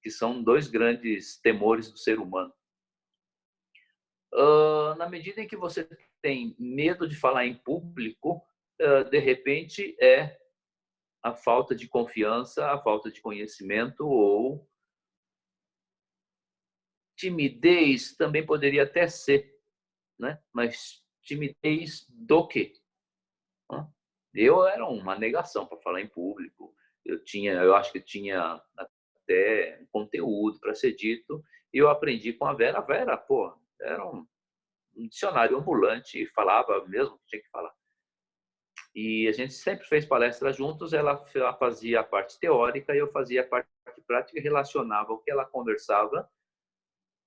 que são dois grandes temores do ser humano. Na medida em que você tem medo de falar em público, de repente é a falta de confiança, a falta de conhecimento ou timidez também poderia até ser, né? Mas timidez do quê? Eu era uma negação para falar em público. Eu acho que tinha até conteúdo para ser dito. E eu aprendi com a Vera. A Vera, pô, era um dicionário ambulante e falava mesmo que tinha que falar. E a gente sempre fez palestra juntos. Ela fazia a parte teórica e eu fazia a parte prática e relacionava o que ela conversava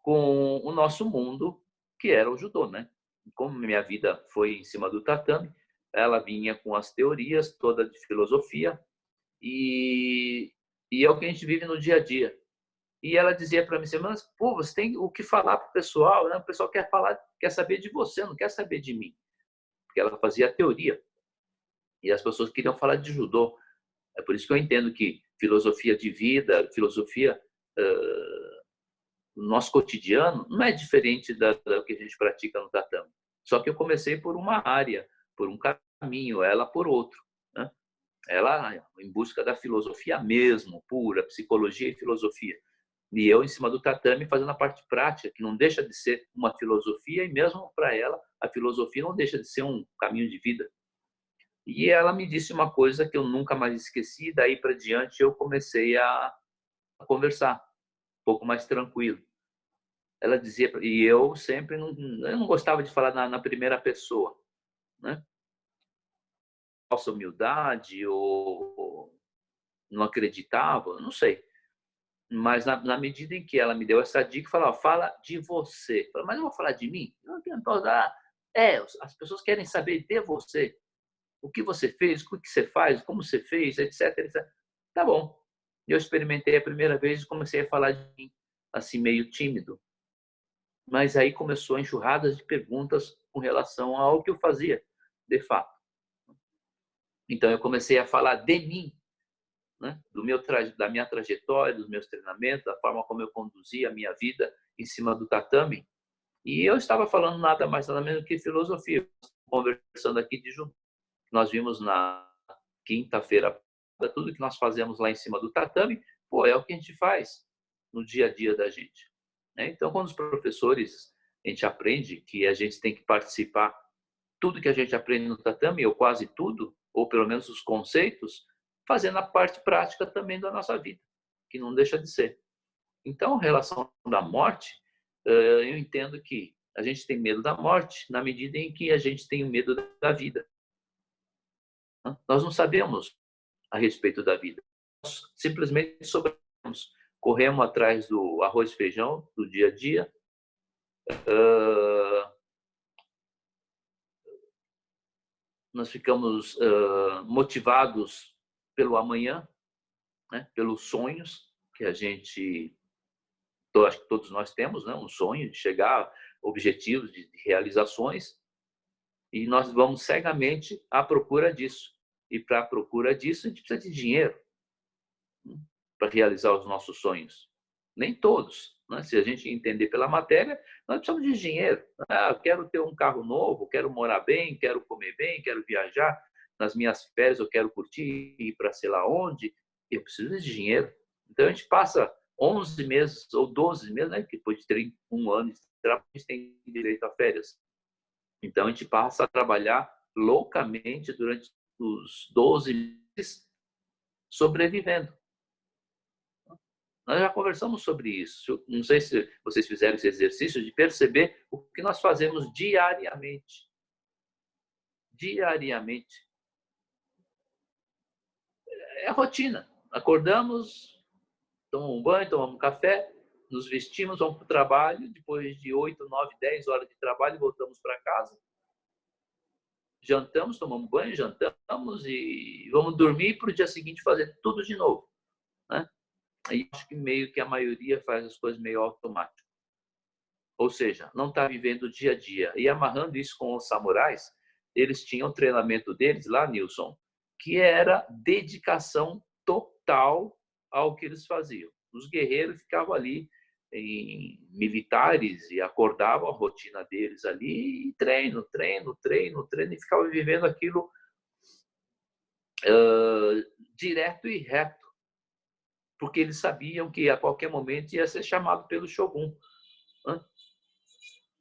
com o nosso mundo, que era o judô, né? Como minha vida foi em cima do tatame, ela vinha com as teorias toda de filosofia e é o que a gente vive no dia a dia. E ela dizia para mim assim, mas pô, você tem o que falar para o pessoal, né? O pessoal quer falar, quer saber de você, não quer saber de mim. Porque ela fazia a teoria e as pessoas queriam falar de judô. É por isso que eu entendo que filosofia de vida, filosofia no nosso cotidiano não é diferente do que a gente pratica no tatame. Só que eu comecei por uma área, por um caminho, ela por outro, né? Ela em busca da filosofia mesmo, pura, psicologia e filosofia. E eu em cima do tatame fazendo a parte prática, que não deixa de ser uma filosofia, e mesmo para ela, a filosofia não deixa de ser um caminho de vida. E ela me disse uma coisa que eu nunca mais esqueci, daí para diante eu comecei a conversar, um pouco mais tranquilo. Ela dizia, e eu sempre eu não gostava de falar na primeira pessoa, né? Falsa humildade ou não acreditava, não sei. Mas na medida em que ela me deu essa dica, falou, fala de você. Eu falei, mas eu vou falar de mim? Eu não tenho as pessoas querem saber de você. O que você fez, o que você faz, como você fez, etc, etc. Tá bom. Eu experimentei a primeira vez e comecei a falar de mim, assim, meio tímido. Mas aí começou a enxurradas de perguntas com relação ao que eu fazia, de fato. Então eu comecei a falar de mim, né? Da minha trajetória, dos meus treinamentos, da forma como eu conduzia a minha vida em cima do tatame. E eu estava falando nada mais nada menos que filosofia, conversando aqui de junto. Nós vimos na quinta-feira tudo que nós fazemos lá em cima do tatame, pô, é o que a gente faz no dia a dia da gente. Então, quando os professores, a gente aprende que a gente tem que participar, tudo que a gente aprende no tatame, ou quase tudo, ou pelo menos os conceitos, fazendo a parte prática também da nossa vida, que não deixa de ser. Então, em relação à morte, eu entendo que a gente tem medo da morte na medida em que a gente tem o medo da vida. Nós não sabemos a respeito da vida. Nós simplesmente sobrevivemos. Corremos atrás do arroz e feijão do dia a dia. Nós ficamos motivados pelo amanhã, né? Pelos sonhos que a gente, acho que todos nós temos, né? Um sonho de chegar a objetivos, de realizações, e nós vamos cegamente à procura disso. E para a procura disso, a gente precisa de dinheiro, né? Para realizar os nossos sonhos. Nem todos, né? Se a gente entender pela matéria, nós precisamos de dinheiro. Quero ter um carro novo, quero morar bem, quero comer bem, quero viajar. Nas minhas férias eu quero curtir, ir para sei lá onde. Eu preciso de dinheiro. Então a gente passa 11 meses ou 12 meses, né? Que depois de 31 anos de trabalho, a gente tem direito a férias. Então a gente passa a trabalhar loucamente durante os 12 meses sobrevivendo. Nós já conversamos sobre isso. Não sei se vocês fizeram esse exercício de perceber o que nós fazemos diariamente. Diariamente. É a rotina. Acordamos, tomamos um banho, tomamos um café, nos vestimos, vamos para o trabalho. Depois de 8, 9, 10 horas de trabalho, voltamos para casa. Jantamos, tomamos banho, jantamos e vamos dormir para o dia seguinte fazer tudo de novo, né? E acho que meio que a maioria faz as coisas meio automático. Ou seja, não está vivendo o dia a dia. E amarrando isso com os samurais, eles tinham o treinamento deles lá, Nilson, que era dedicação total ao que eles faziam. Os guerreiros ficavam ali em militares e acordavam a rotina deles ali e treino, treino, treino, treino, e ficavam vivendo aquilo direto e reto, porque eles sabiam que a qualquer momento ia ser chamado pelo Shogun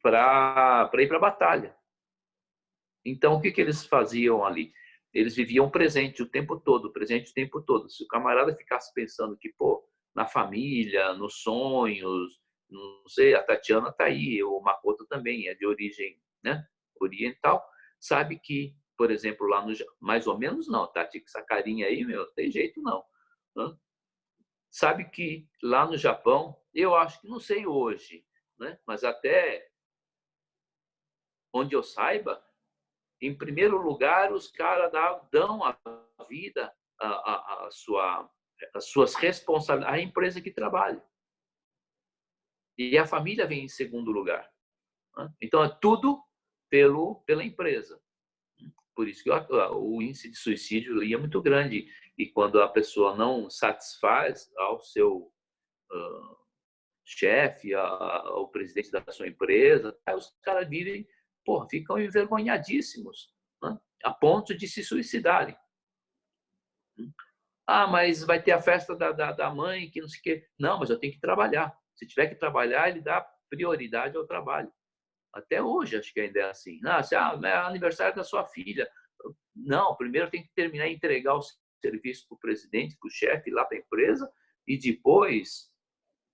para ir para a batalha. Então, o que eles faziam ali? Eles viviam presente o tempo todo, presente o tempo todo. Se o camarada ficasse pensando que, pô, na família, nos sonhos, não sei, a Tatiana está aí, o Makoto também é de origem, né, oriental, sabe que, por exemplo, lá no... Mais ou menos não, Tati, com essa carinha aí, meu, não tem jeito não. Sabe que lá no Japão, eu acho que, não sei hoje, né, mas até onde eu saiba, em primeiro lugar, os caras dão a vida, as suas responsabilidades à empresa que trabalha. E a família vem em segundo lugar. Então, é tudo pela empresa. Por isso que o índice de suicídio é muito grande. E quando a pessoa não satisfaz ao seu chefe, ao presidente da sua empresa, os caras vivem, ficam envergonhadíssimos, né? A ponto de se suicidarem. Ah, mas vai ter a festa da mãe, que não sei o quê. Não, mas eu tenho que trabalhar. Se tiver que trabalhar, ele dá prioridade ao trabalho. Até hoje, acho que ainda é assim. É aniversário da sua filha. Não, primeiro tem que terminar e entregar o serviço para o presidente, para o chefe, lá para a empresa, e depois...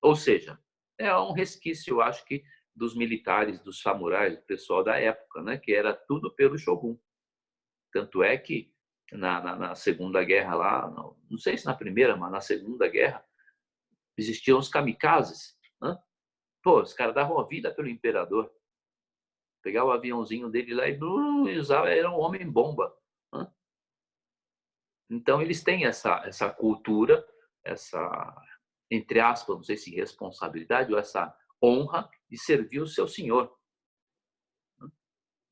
Ou seja, é um resquício, eu acho que, dos militares, dos samurais, do pessoal da época, né? Que era tudo pelo Shogun. Tanto é que na Segunda Guerra lá, não sei se na Primeira, mas na Segunda Guerra, existiam os kamikazes. Né? Os caras davam a vida pelo imperador. Pegava o aviãozinho dele lá e usava, era um homem-bomba. Né? Então, eles têm essa cultura, essa, entre aspas, não sei se responsabilidade ou essa honra de servir o seu senhor.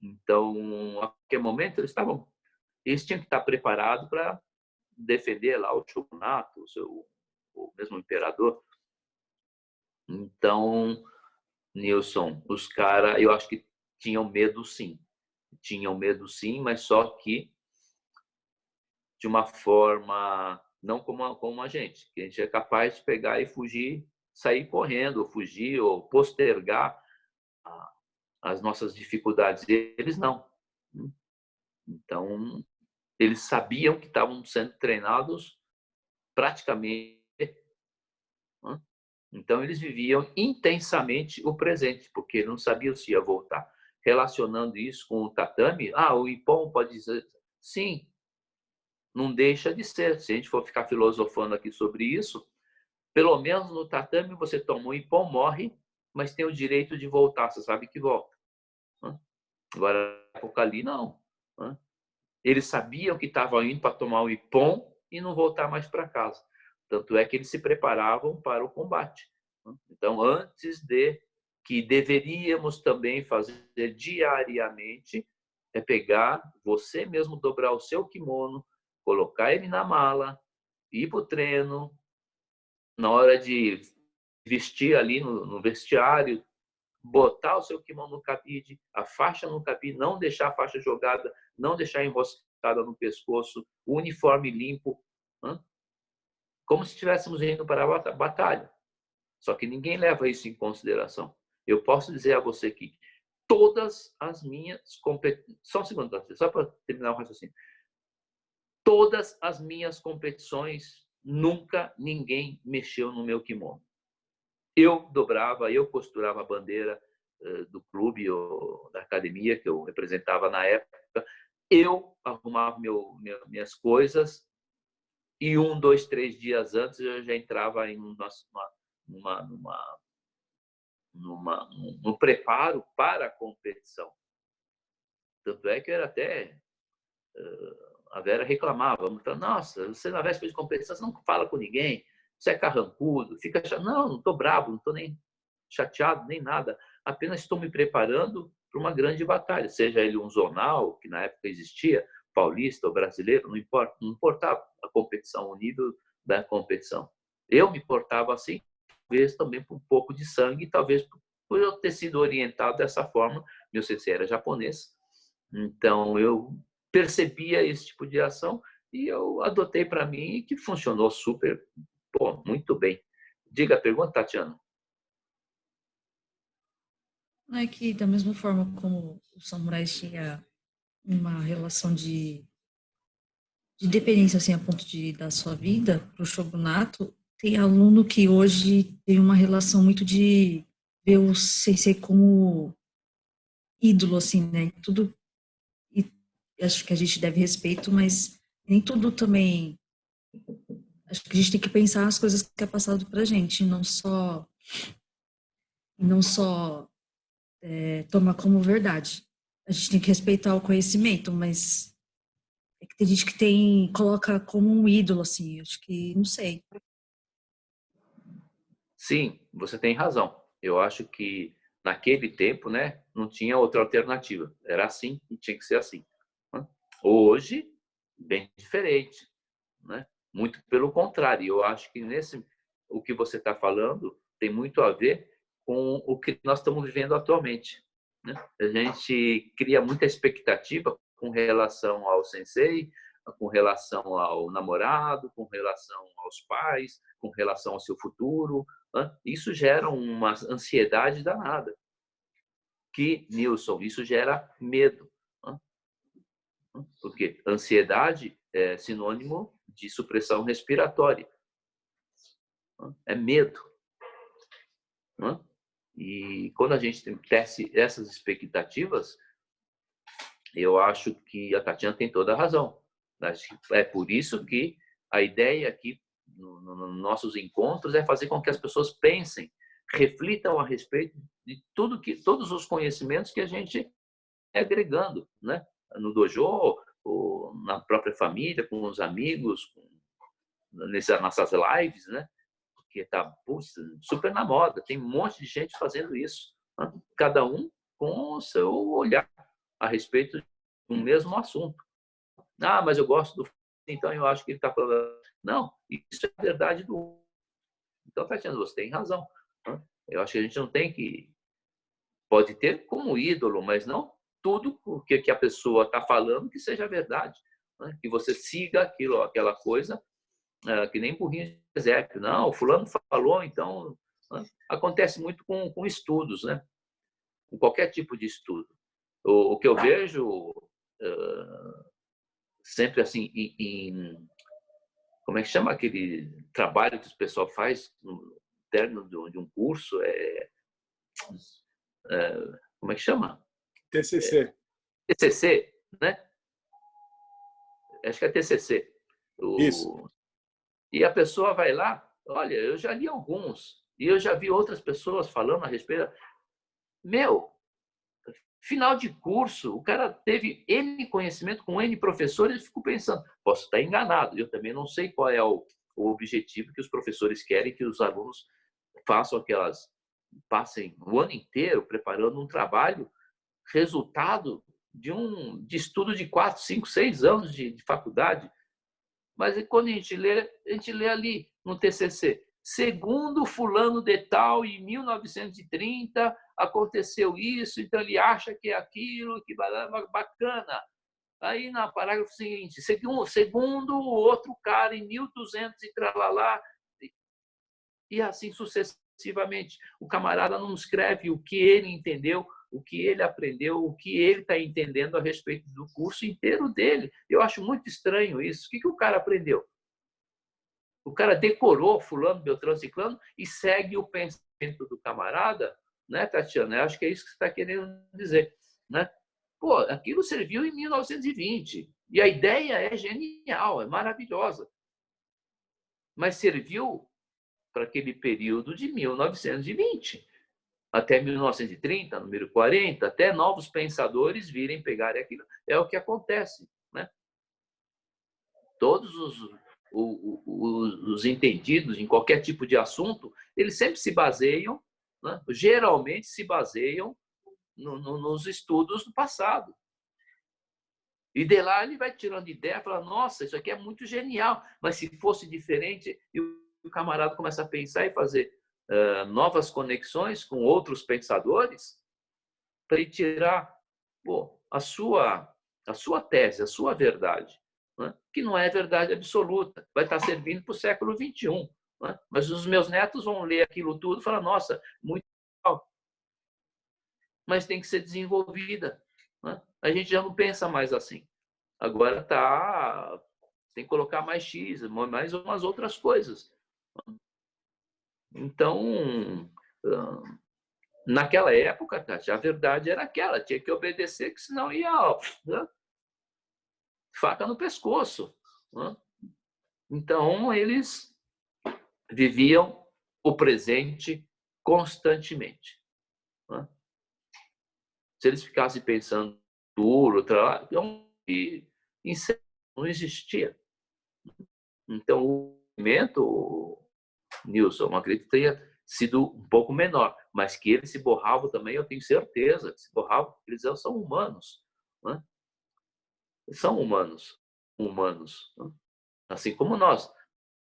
Então, a qualquer momento, eles tinham que estar preparados para defender lá o shogunato, o mesmo imperador. Então, Nilson, os caras, eu acho que tinham medo sim. Tinham medo sim, mas só que de uma forma não como a gente, que a gente é capaz de pegar e fugir, sair correndo, ou fugir, ou postergar as nossas dificuldades. Eles não. Então, eles sabiam que estavam sendo treinados praticamente. Então, eles viviam intensamente o presente, porque não sabiam se ia voltar. Relacionando isso com o tatame, o Ippon pode dizer, sim, não deixa de ser. Se a gente for ficar filosofando aqui sobre isso, pelo menos no tatame você toma um Ippon, morre, mas tem o direito de voltar, você sabe que volta. Agora, na época ali, não. Eles sabiam que estavam indo para tomar o Ippon e não voltar mais para casa. Tanto é que eles se preparavam para o combate. Então, antes de que deveríamos também fazer diariamente, é pegar, você mesmo dobrar o seu kimono, colocar ele na mala, ir para o treino, na hora de vestir ali no vestiário, botar o seu kimono no cabide, a faixa no cabide, não deixar a faixa jogada, não deixar enroscada no pescoço, o uniforme limpo, como se estivéssemos indo para a batalha. Só que ninguém leva isso em consideração. Eu posso dizer a você que todas as minhas competições... Só um segundo, só para terminar o raciocínio. Todas as minhas competições, nunca ninguém mexeu no meu kimono. Eu dobrava, eu costurava a bandeira do clube ou da academia que eu representava na época. Eu arrumava minhas coisas e 1, 2, 3 dias antes eu já entrava em no preparo para a competição. Tanto é que era até... A Vera reclamava, falava, nossa, você na véspera de competição você não fala com ninguém, você é carrancudo, fica chateado. Não estou bravo, não estou nem chateado, nem nada. Apenas estou me preparando para uma grande batalha, seja ele um zonal, que na época existia, paulista ou brasileiro, não importa, não importava a competição, o nível da competição. Eu me portava assim, talvez também por um pouco de sangue, talvez por eu ter sido orientado dessa forma. Meu sensei era japonês, então eu percebia esse tipo de ação e eu adotei para mim, que funcionou super, pô, muito bem. Diga a pergunta, Tatiana. Não é que, da mesma forma como o samurai tinha uma relação de dependência, assim, a ponto de dar sua vida para o shogunato, tem aluno que hoje tem uma relação muito de ver o sensei como ídolo, assim, né? Tudo, e acho que a gente deve respeito, mas nem tudo também. Acho que a gente tem que pensar as coisas que é passado pra gente, não só tomar como verdade. A gente tem que respeitar o conhecimento, mas é que tem gente que coloca como um ídolo, assim, acho que, não sei. Sim, você tem razão. Eu acho que naquele tempo, né, não tinha outra alternativa. Era assim e tinha que ser assim. Né? Hoje, bem diferente, né? Muito pelo contrário. Eu acho que o que você está falando tem muito a ver com o que nós estamos vivendo atualmente. Né? A gente cria muita expectativa com relação ao sensei, com relação ao namorado, com relação aos pais, com relação ao seu futuro. Né? Isso gera uma ansiedade danada. Nilson, isso gera medo. Né? Porque ansiedade é sinônimo de supressão respiratória. É medo. Né? E quando a gente tece essas expectativas, eu acho que a Tatiana tem toda a razão. É por isso que a ideia aqui, nos nossos encontros, é fazer com que as pessoas pensem, reflitam a respeito de todos os conhecimentos que a gente é agregando, né? No dojo, ou na própria família, com os amigos, nessas nossas lives, né? Que está super na moda. Tem um monte de gente fazendo isso. Né? Cada um com o seu olhar a respeito de um mesmo assunto. Ah, mas eu gosto do... Então, eu acho que ele está falando... Não, isso é a verdade do... Então, Tatiana, você tem razão. Né? Eu acho que a gente não tem que... Pode ter como ídolo, mas não tudo o que a pessoa está falando que seja verdade. Né? Que você siga aquela coisa, que nem burrinho de presépio. Não, o fulano falou, então... Né? Acontece muito com estudos, né? Com qualquer tipo de estudo. O que eu vejo sempre assim, como é que chama aquele trabalho que o pessoal faz no término de um curso? Como é que chama? TCC. TCC, né? Acho que é TCC. Isso. E a pessoa vai lá, olha, eu já li alguns, e eu já vi outras pessoas falando a respeito. Meu, final de curso, o cara teve N conhecimento com N professores, e fico pensando, posso estar enganado, eu também não sei qual é o objetivo que os professores querem que os alunos façam passem o ano inteiro preparando um trabalho, resultado de estudo de 4, 5, 6 anos de faculdade. Mas quando a gente lê ali no TCC, segundo fulano de tal, em 1930, aconteceu isso, então ele acha que é aquilo, que bacana. Aí, no parágrafo seguinte, segundo o outro cara, em 1200 e tralalá, e assim sucessivamente. O camarada não escreve o que ele entendeu, o que ele aprendeu, o que ele está entendendo a respeito do curso inteiro dele. Eu acho muito estranho isso. O que o cara aprendeu? O cara decorou fulano, beltrano, ciclano e segue o pensamento do camarada, né, Tatiana? Eu acho que é isso que você está querendo dizer, né? Pô, aquilo serviu em 1920 e a ideia é genial, é maravilhosa, mas serviu para aquele período de 1920 até 1930, número 40, até novos pensadores virem pegarem aquilo. É o que acontece, né? Todos os entendidos em qualquer tipo de assunto, eles sempre se baseiam, né? Geralmente se baseiam nos estudos do passado. E de lá ele vai tirando ideia, fala, nossa, isso aqui é muito genial, mas se fosse diferente, o camarada começa a pensar e fazer novas conexões com outros pensadores para ele tirar a sua tese, a sua verdade, né? Que não é verdade absoluta, vai estar servindo para o século XXI. Né? Mas os meus netos vão ler aquilo tudo e falar, nossa, muito legal. Mas tem que ser desenvolvida. Né? A gente já não pensa mais assim. Agora tem que colocar mais X, mais umas outras coisas. Então, naquela época, Tati, a verdade era aquela, tinha que obedecer, que senão ia faca no pescoço. Né? Então, eles viviam o presente constantemente. Né? Se eles ficassem pensando duro, não existia. Então, o movimento, Nilson, acredito que tenha sido um pouco menor, mas que eles se borravam também, eu tenho certeza que se borravam, eles são humanos. Né? São humanos. Né? Assim como nós.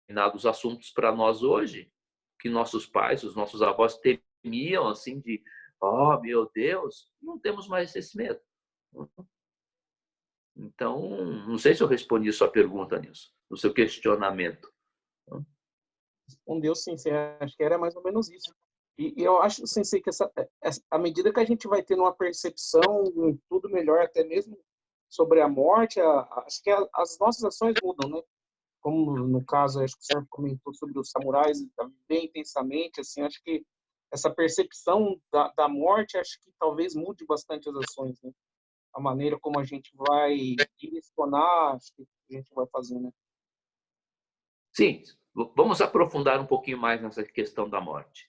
Determinados assuntos para nós hoje, que nossos pais, os nossos avós temiam, assim, de, oh, meu Deus, não temos mais esse medo. Então, não sei se eu respondi a sua pergunta, Nilson, no seu questionamento. Respondeu sim, acho que era mais ou menos isso. E eu acho, Sensei, que à medida que a gente vai tendo uma percepção em tudo melhor, até mesmo sobre a morte, acho que as nossas ações mudam, né? Como no caso, acho que o senhor comentou sobre os samurais, bem intensamente, assim, acho que essa percepção da morte, acho que talvez mude bastante as ações, né? A maneira como a gente vai direcionar, acho que a gente vai fazer, né? Sim, vamos aprofundar um pouquinho mais nessa questão da morte.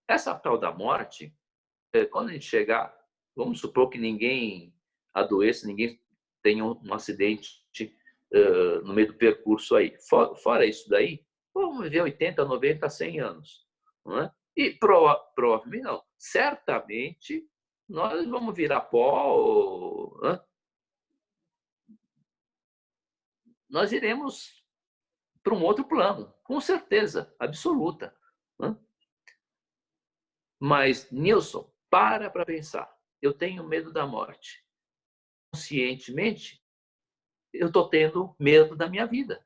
Essa tal da morte, quando a gente chegar, vamos supor que ninguém adoeça, ninguém tenha um acidente no meio do percurso aí. Fora isso daí, vamos viver 80, 90, 100 anos. Não é? E provavelmente não. Certamente nós vamos virar pó. Nós iremos para um outro plano, com certeza absoluta. Né? Mas, Nilson, para pensar. Eu tenho medo da morte. Conscientemente, eu estou tendo medo da minha vida.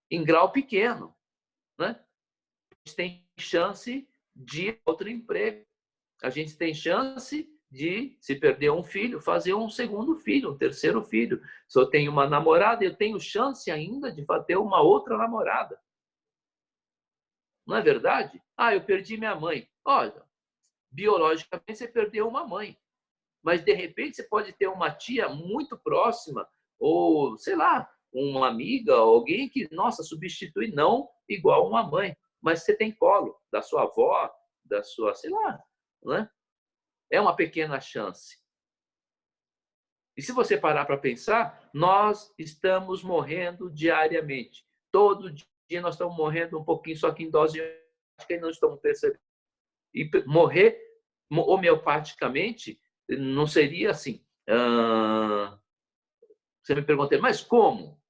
Em grau pequeno. Né? A gente tem chance de outro emprego. A gente tem chance de, se perder um filho, fazer um segundo filho, um terceiro filho. Se eu tenho uma namorada, eu tenho chance ainda de ter uma outra namorada. Não é verdade? Eu perdi minha mãe. Olha, biologicamente você perdeu uma mãe. Mas, de repente, você pode ter uma tia muito próxima, ou, sei lá, uma amiga, alguém que, nossa, substitui, não igual uma mãe, mas você tem colo da sua avó, da sua, sei lá, né? É uma pequena chance. E se você parar para pensar, nós estamos morrendo diariamente. Todo dia nós estamos morrendo um pouquinho, só que em dose que não estamos percebendo. E morrer homeopaticamente não seria assim. Você me perguntou, mas como?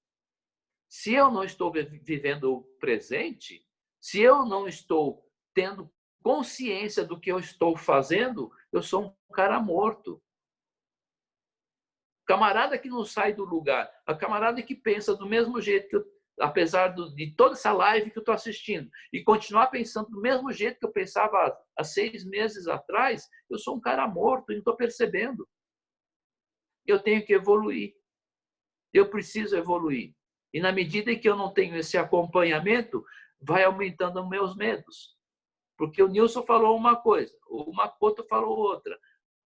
Se eu não estou vivendo o presente, se eu não estou tendo consciência do que eu estou fazendo, eu sou um cara morto. Camarada que não sai do lugar, a camarada que pensa do mesmo jeito que eu, apesar de toda essa live que eu estou assistindo, e continuar pensando do mesmo jeito que eu pensava há 6 meses atrás, eu sou um cara morto e não estou percebendo. Eu tenho que evoluir. Eu preciso evoluir. E na medida em que eu não tenho esse acompanhamento, vai aumentando os meus medos. Porque o Nilson falou uma coisa, o Makoto falou outra,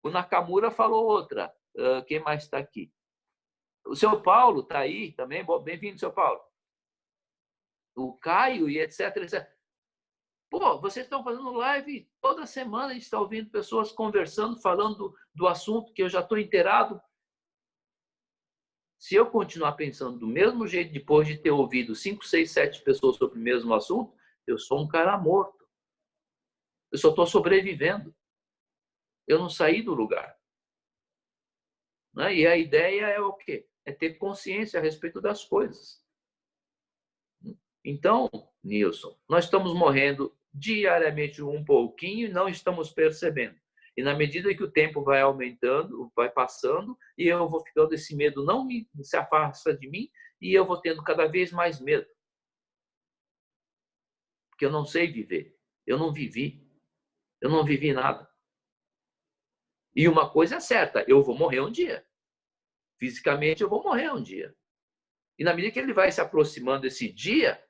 o Nakamura falou outra. Quem mais está aqui? O seu Paulo está aí também. Bem-vindo, seu Paulo. O Caio e etc, etc. Pô, vocês estão fazendo live toda semana, a gente está ouvindo pessoas conversando, falando do assunto que eu já estou inteirado. Se eu continuar pensando do mesmo jeito, depois de ter ouvido 5, 6, 7 pessoas sobre o mesmo assunto, eu sou um cara morto. Eu só estou sobrevivendo. Eu não saí do lugar. Né? E a ideia é o quê? É ter consciência a respeito das coisas. Então, Nilson, nós estamos morrendo diariamente um pouquinho e não estamos percebendo. E na medida que o tempo vai aumentando, vai passando, e eu vou ficando, esse medo não se afasta de mim, e eu vou tendo cada vez mais medo. Porque eu não sei viver. Eu não vivi. Eu não vivi nada. E uma coisa é certa, eu vou morrer um dia. Fisicamente, eu vou morrer um dia. E na medida que ele vai se aproximando desse dia,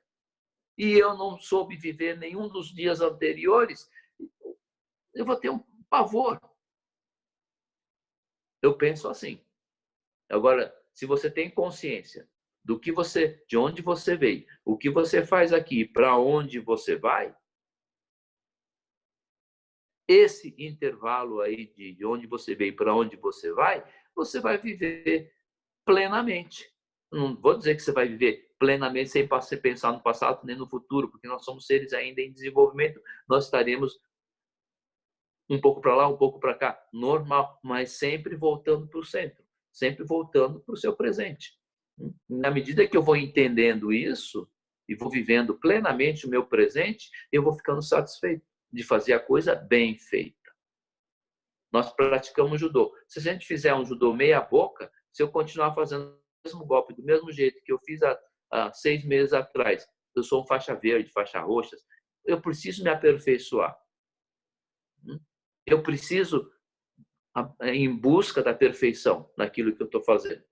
e eu não soube viver nenhum dos dias anteriores, eu vou ter um pavor. Eu penso assim. Agora, se você tem consciência do que você, de onde você veio, o que você faz aqui, para onde você vai, esse intervalo aí de onde você veio para onde você vai viver plenamente. Não vou dizer que você vai viver plenamente sem pensar no passado nem no futuro, porque nós somos seres ainda em desenvolvimento, nós estaremos um pouco para lá, um pouco para cá, normal, mas sempre voltando para o centro, sempre voltando para o seu presente. Na medida que eu vou entendendo isso e vou vivendo plenamente o meu presente, eu vou ficando satisfeito de fazer a coisa bem feita. Nós praticamos judô. Se a gente fizer um judô meia boca, se eu continuar fazendo o mesmo golpe do mesmo jeito que eu fiz há 6 meses atrás, eu sou um faixa verde, faixa roxa, eu preciso me aperfeiçoar. Eu preciso em busca da perfeição naquilo que eu estou fazendo.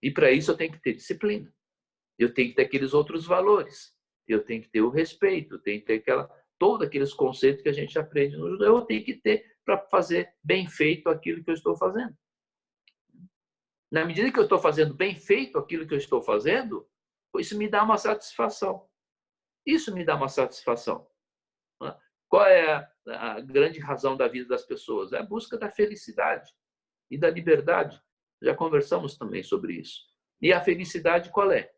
E para isso eu tenho que ter disciplina. Eu tenho que ter aqueles outros valores. Eu tenho que ter o respeito, eu tenho que ter todos aqueles conceitos que a gente aprende no judô. Eu tenho que ter para fazer bem feito aquilo que eu estou fazendo. Na medida que eu estou fazendo bem feito aquilo que eu estou fazendo, isso me dá uma satisfação. Isso me dá uma satisfação. Qual é a grande razão da vida das pessoas? É a busca da felicidade e da liberdade. Já conversamos também sobre isso. E a felicidade qual é?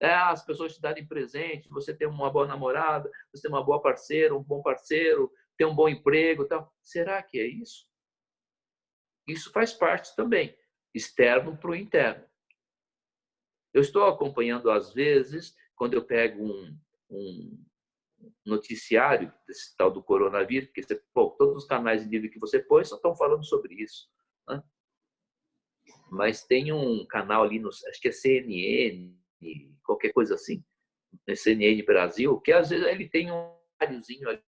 É as pessoas te darem presente, você ter uma boa namorada, você ter uma boa parceira, um bom parceiro, ter um bom emprego, tal. Será que é isso? Isso faz parte também, externo para o interno. Eu estou acompanhando, às vezes, quando eu pego um noticiário desse tal do coronavírus, porque todos os canais de livro que você põe só estão falando sobre isso. Né? Mas tem um canal ali, acho que é CNN, qualquer coisa assim, CNN Brasil, que às vezes ele tem um horáriozinho ali,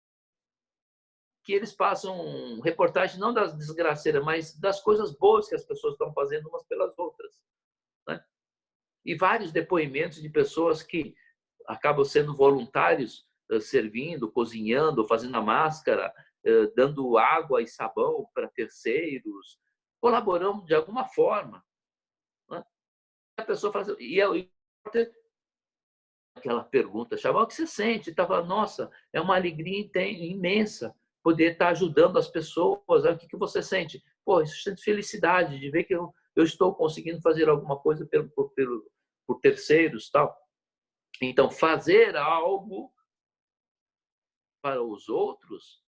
que eles passam reportagem não das desgraceiras, mas das coisas boas que as pessoas estão fazendo umas pelas outras. Né? E vários depoimentos de pessoas que acabam sendo voluntários, servindo, cozinhando, fazendo a máscara, dando água e sabão para terceiros, colaborando de alguma forma. Né? A pessoa fala assim, aquela pergunta, Chaval, o que você sente? Tava, nossa, é uma alegria imensa poder estar ajudando as pessoas. O que você sente? Pô, isso sente felicidade de ver que eu estou conseguindo fazer alguma coisa por terceiros, tal. Então, fazer algo para os outros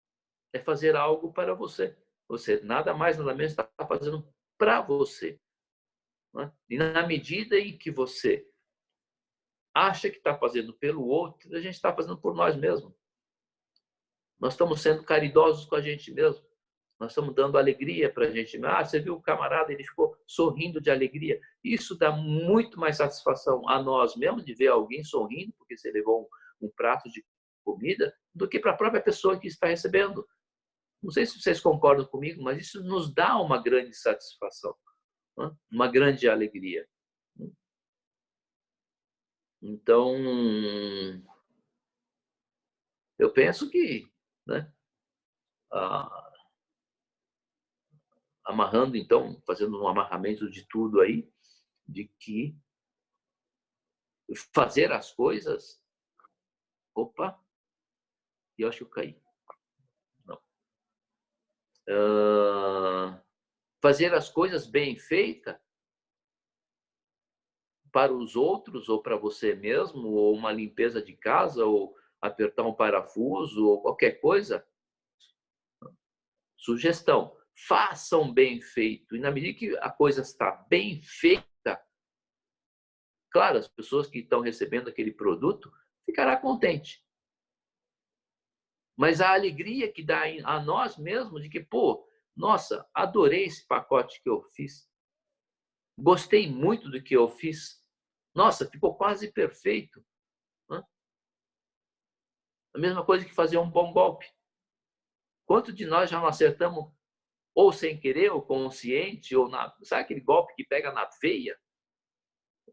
é fazer algo para você. Você nada mais, nada menos está fazendo para você. Né? E na medida em que você acha que está fazendo pelo outro, a gente está fazendo por nós mesmos. Nós estamos sendo caridosos com a gente mesmo. Nós estamos dando alegria para a gente. Você viu o camarada, ele ficou sorrindo de alegria. Isso dá muito mais satisfação a nós mesmos de ver alguém sorrindo, porque você levou um prato de comida, do que para a própria pessoa que está recebendo. Não sei se vocês concordam comigo, mas isso nos dá uma grande satisfação, né? Uma grande alegria. Então, eu penso que, né, amarrando, então, fazendo um amarramento de tudo aí, de que fazer as coisas... Opa! E eu acho que eu caí. Não. Fazer as coisas bem feitas para os outros ou para você mesmo, ou uma limpeza de casa, ou apertar um parafuso, ou qualquer coisa. Sugestão, façam bem feito. E na medida que a coisa está bem feita, Claro, as pessoas que estão recebendo aquele produto ficarão contentes. Mas a alegria que dá a nós mesmos de que, pô, nossa, adorei esse pacote que eu fiz. Gostei muito do que eu fiz. Nossa, ficou quase perfeito. A mesma coisa que fazer um bom golpe. Quanto de nós já não acertamos ou sem querer, ou consciente, ou sabe aquele golpe que pega na veia?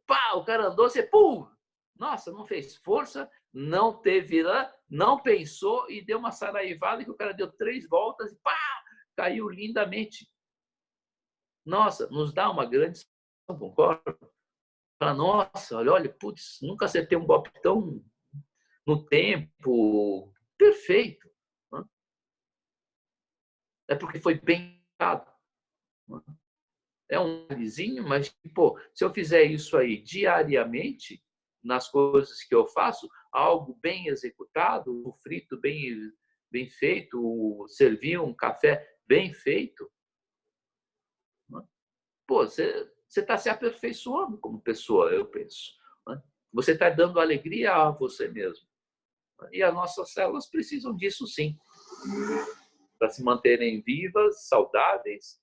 Pá, o cara andou, você, pum! Nossa, não fez força, não teve, não pensou e deu uma saraivada que o cara deu 3 voltas e pá, caiu lindamente. Nossa, nos dá uma grande sensação, concordo? Fala, nossa, olha, putz, nunca acertei um golpe tão no tempo perfeito. É porque foi bem dado. É um vizinho, mas pô, se eu fizer isso aí diariamente, nas coisas que eu faço, algo bem executado, o frito bem feito, servir um café bem feito, pô, você está se aperfeiçoando como pessoa, eu penso. Você está dando alegria a você mesmo. E as nossas células precisam disso, sim, para se manterem vivas, saudáveis.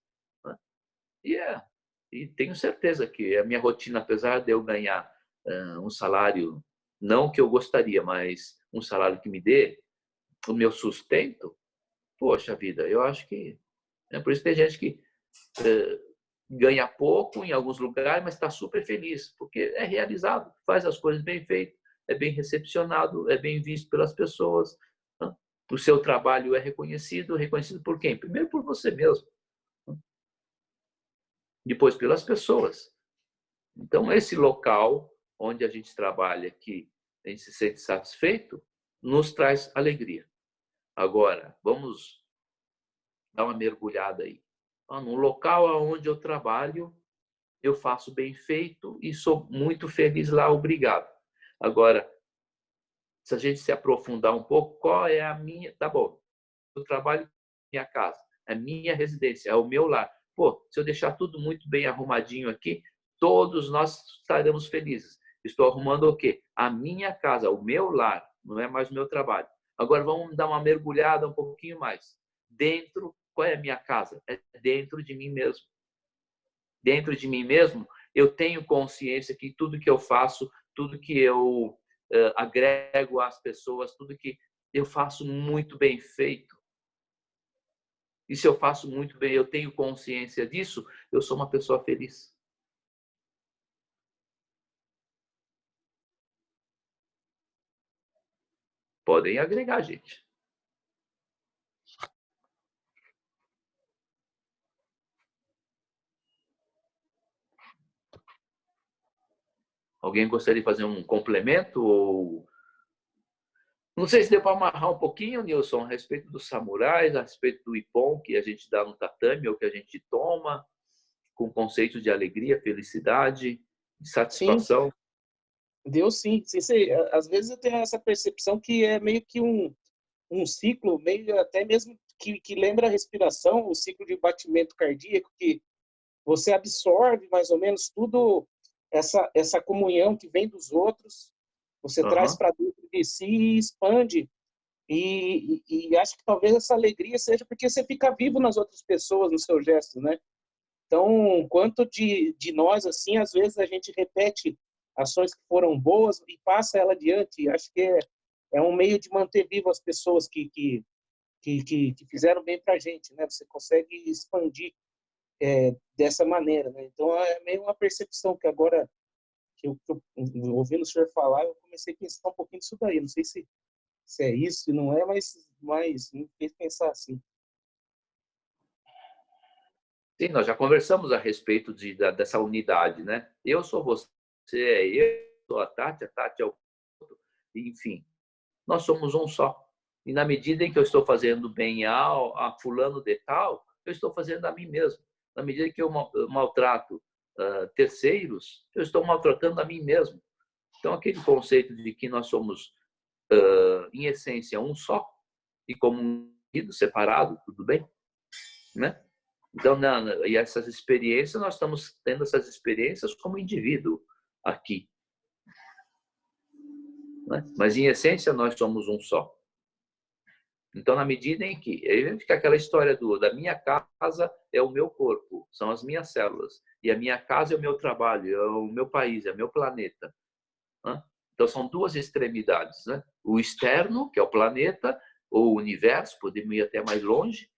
E tenho certeza que a minha rotina, apesar de eu ganhar um salário, não que eu gostaria, mas um salário que me dê o meu sustento, poxa vida, eu acho que... É por isso que tem gente que ganha pouco em alguns lugares, mas está super feliz, porque é realizado, faz as coisas bem feitas, é bem recepcionado, é bem visto pelas pessoas. O seu trabalho é reconhecido por quem? Primeiro por você mesmo, depois pelas pessoas. Então, esse local onde a gente trabalha, que a gente se sente satisfeito, nos traz alegria. Agora, vamos dar uma mergulhada aí. No local onde eu trabalho, eu faço bem feito e sou muito feliz lá, obrigado. Agora, se a gente se aprofundar um pouco, qual é a minha... Tá bom, eu trabalho minha casa, é minha residência, é o meu lar. Pô, se eu deixar tudo muito bem arrumadinho aqui, todos nós estaremos felizes. Estou arrumando o quê? A minha casa, o meu lar, não é mais o meu trabalho. Agora vamos dar uma mergulhada um pouquinho mais. Dentro, qual é a minha casa? É dentro de mim mesmo. Dentro de mim mesmo, eu tenho consciência que tudo que eu faço, tudo que eu agrego às pessoas, tudo que eu faço muito bem feito. E se eu faço muito bem, eu tenho consciência disso, eu sou uma pessoa feliz. Podem agregar, gente. Alguém gostaria de fazer um complemento? Ou... Não sei se deu para amarrar um pouquinho, Nilson, a respeito dos samurais, a respeito do ipom que a gente dá no tatame, ou que a gente toma, com conceitos de alegria, felicidade, de satisfação. Sim, deu sim. Sim, sim. Às vezes eu tenho essa percepção que é meio que um ciclo, meio até mesmo que lembra a respiração, o ciclo de batimento cardíaco, que você absorve mais ou menos tudo, essa comunhão que vem dos outros, você traz para dentro de si e expande. E acho que talvez essa alegria seja porque você fica vivo nas outras pessoas, nos seus gestos, né? Então, quanto de nós, assim, às vezes a gente repete ações que foram boas e passa ela adiante. Acho que é um meio de manter vivo as pessoas que fizeram bem para a gente, né? Você consegue expandir dessa maneira, né? Então, é meio uma percepção que agora, que eu ouvindo o senhor falar, eu comecei a pensar um pouquinho disso daí. Não sei se é isso, se não é, mas me fez pensar assim. Sim, nós já conversamos a respeito dessa unidade, né? Eu sou você, é eu, sou a Tati é o outro, enfim, nós somos um só. E na medida em que eu estou fazendo bem a fulano de tal, eu estou fazendo a mim mesmo. Na medida que eu maltrato terceiros, eu estou maltratando a mim mesmo. Então, aquele conceito de que nós somos, em essência, um só, e como um indivíduo separado, tudo bem, né? Então, e essas experiências, nós estamos tendo essas experiências como indivíduo aqui. né? Mas, em essência, nós somos um só. Então, na medida em que... Aí fica aquela história da minha casa é o meu corpo, são as minhas células. E a minha casa é o meu trabalho, é o meu país, é o meu planeta. Né? Então, são duas extremidades. Né? O externo, que é o planeta, ou o universo, podemos ir até mais longe.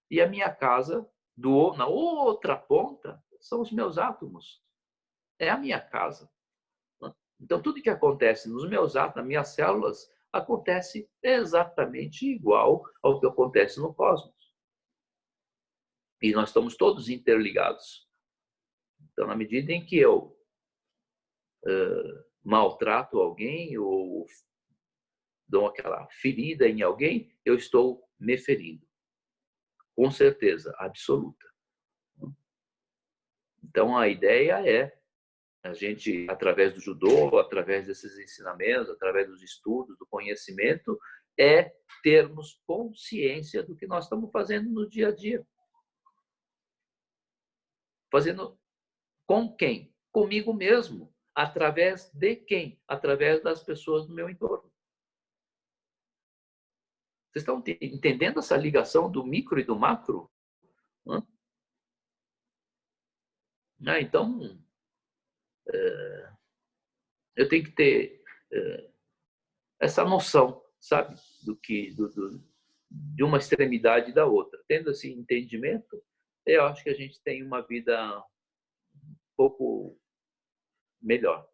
E a minha casa, na outra ponta, são os meus átomos. É a minha casa. Né? Então, tudo que acontece nos meus átomos, nas minhas células, acontece exatamente igual ao que acontece no cosmos. E nós estamos todos interligados. Então, na medida em que eu maltrato alguém ou dou aquela ferida em alguém, eu estou me ferindo. Com certeza, absoluta. Então, a ideia é a gente, através do judô, através desses ensinamentos, através dos estudos, do conhecimento, é termos consciência do que nós estamos fazendo no dia a dia. Fazendo com quem? Comigo mesmo. Através de quem? Através das pessoas do meu entorno. Vocês estão entendendo essa ligação do micro e do macro? Então, eu tenho que ter essa noção, sabe, de uma extremidade da outra. Tendo esse entendimento, eu acho que a gente tem uma vida um pouco melhor.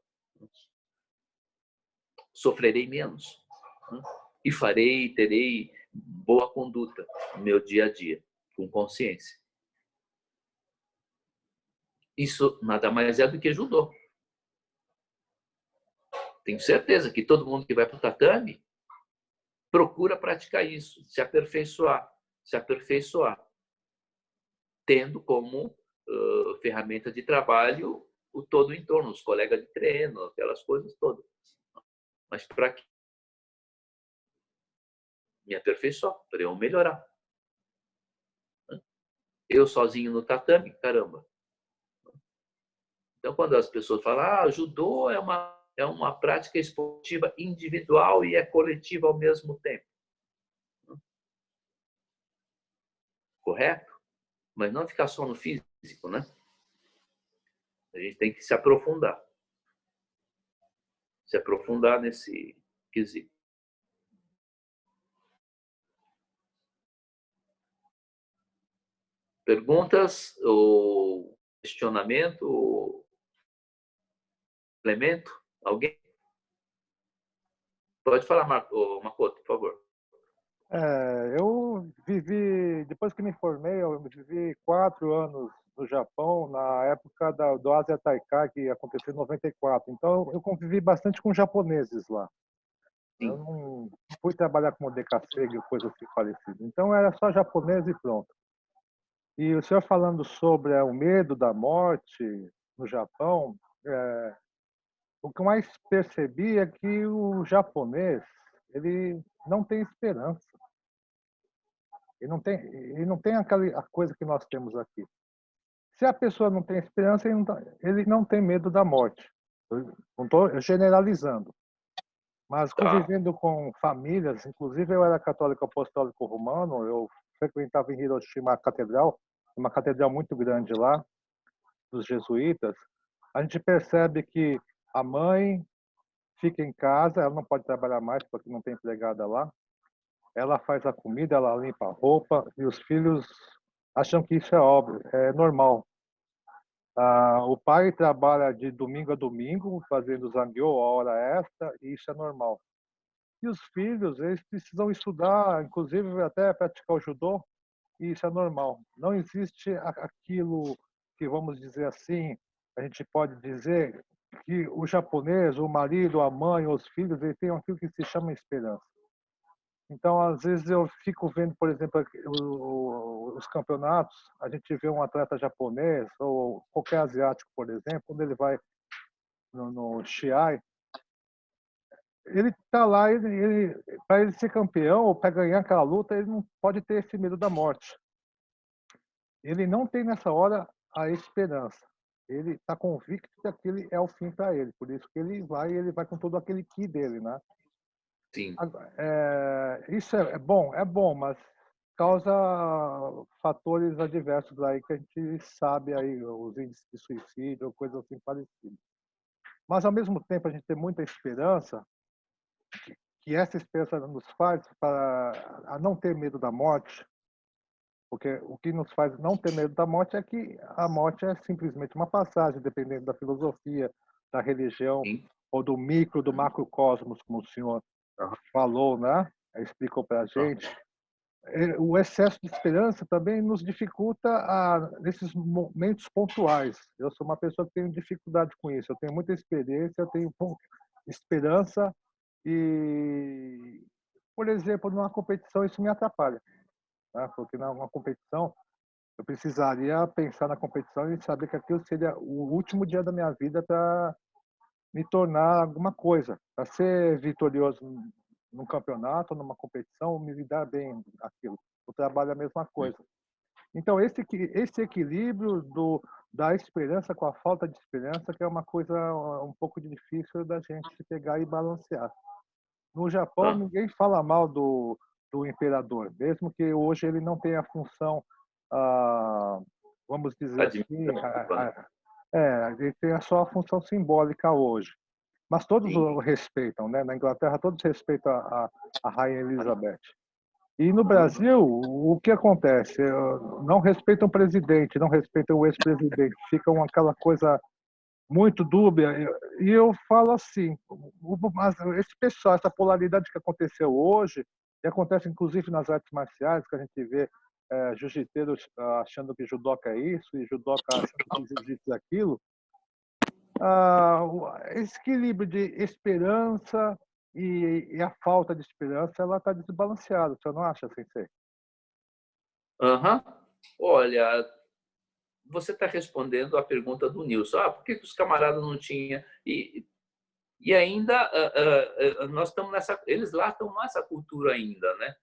Sofrerei menos, né? E terei boa conduta no meu dia a dia, com consciência. Isso nada mais é do que judô. Tenho certeza que todo mundo que vai para o tatame procura praticar isso, se aperfeiçoar, tendo como ferramenta de trabalho o todo o entorno, os colegas de treino, aquelas coisas todas. Mas para me aperfeiçoar, para eu melhorar. Eu sozinho no tatame, caramba. Então, quando as pessoas falam, judô é uma prática esportiva individual e é coletiva ao mesmo tempo. Correto? Mas não ficar só no físico, né? A gente tem que se aprofundar. Se aprofundar nesse quesito. Perguntas ou questionamento ou complemento? Alguém? Pode falar, Makoto, por favor. Eu vivi, depois que me formei, eu vivi 4 anos no Japão, na época do Asia Taikai, que aconteceu em 94. Então, eu convivi bastante com japoneses lá. Sim. Eu não fui trabalhar como decassegue ou coisa assim parecida. Então, era só japonês e pronto. E o senhor falando sobre o medo da morte no Japão, o que eu mais percebi é que o japonês, ele não tem esperança. Ele não tem aquela coisa que nós temos aqui. Se a pessoa não tem esperança, ele não tem medo da morte. Eu não estou generalizando. Mas convivendo com famílias, inclusive eu era católico apostólico romano, eu frequentava em Hiroshima a catedral, uma catedral muito grande lá, dos jesuítas. A gente percebe que a mãe fica em casa, ela não pode trabalhar mais porque não tem empregada lá. Ela faz a comida, ela limpa a roupa e os filhos acham que isso é óbvio, é normal. O pai trabalha de domingo a domingo, fazendo zangyô, a hora extra, e isso é normal. E os filhos, eles precisam estudar, inclusive até praticar o judô, e isso é normal. Não existe aquilo que, vamos dizer assim, a gente pode dizer que o japonês, o marido, a mãe, os filhos, eles têm aquilo que se chama esperança. Então, às vezes eu fico vendo, por exemplo, os campeonatos, a gente vê um atleta japonês ou qualquer asiático, por exemplo, quando ele vai no Shiai, ele está lá, para ele ser campeão ou para ganhar aquela luta, ele não pode ter esse medo da morte. Ele não tem nessa hora a esperança. ele está convicto que aquele é o fim para ele. Por isso que ele vai com todo aquele ki dele, né? Sim. Isso é bom, mas causa fatores adversos aí que a gente sabe aí, os índices de suicídio, coisas assim parecidas. Mas, ao mesmo tempo, a gente tem muita esperança, que essa esperança nos faz a não ter medo da morte, porque o que nos faz não ter medo da morte é que a morte é simplesmente uma passagem, dependendo da filosofia, da religião, Sim. ou do micro, do macrocosmos, como o senhor falou, né? Explicou para a gente. O excesso de esperança também nos dificulta nesses momentos pontuais. Eu sou uma pessoa que tem dificuldade com isso. Eu tenho muita experiência, eu tenho esperança e, por exemplo, numa competição isso me atrapalha, né? Porque numa competição eu precisaria pensar na competição e saber que aquilo seria o último dia da minha vida para me tornar alguma coisa, para ser vitorioso num campeonato, numa competição, me lidar bem aquilo. O trabalho é a mesma coisa. Então, esse equilíbrio da esperança com a falta de esperança, que é uma coisa um pouco difícil da gente pegar e balancear. No Japão, ninguém fala mal do imperador, mesmo que hoje ele não tenha a função, vamos dizer assim, ele tem só a função simbólica hoje. Mas todos o respeitam, né? Na Inglaterra, todos respeitam a Rainha Elizabeth. E no Brasil, o que acontece? Não respeitam o presidente, não respeitam o ex-presidente. Ficam aquela coisa muito dúbia. E eu falo assim, esse pessoal, essa polaridade que aconteceu hoje, e acontece inclusive nas artes marciais, que a gente vê jiu-jiteiros achando que judoca é isso, e judoca achando que jiu-jitsu é aquilo, esse equilíbrio de esperança e a falta de esperança, ela está desbalanceada. Você não acha, Sensei? Olha, você está respondendo a pergunta do Nilson. Por que os camaradas não tinham? E ainda nós estamos nessa, eles lá estão nessa cultura ainda, né?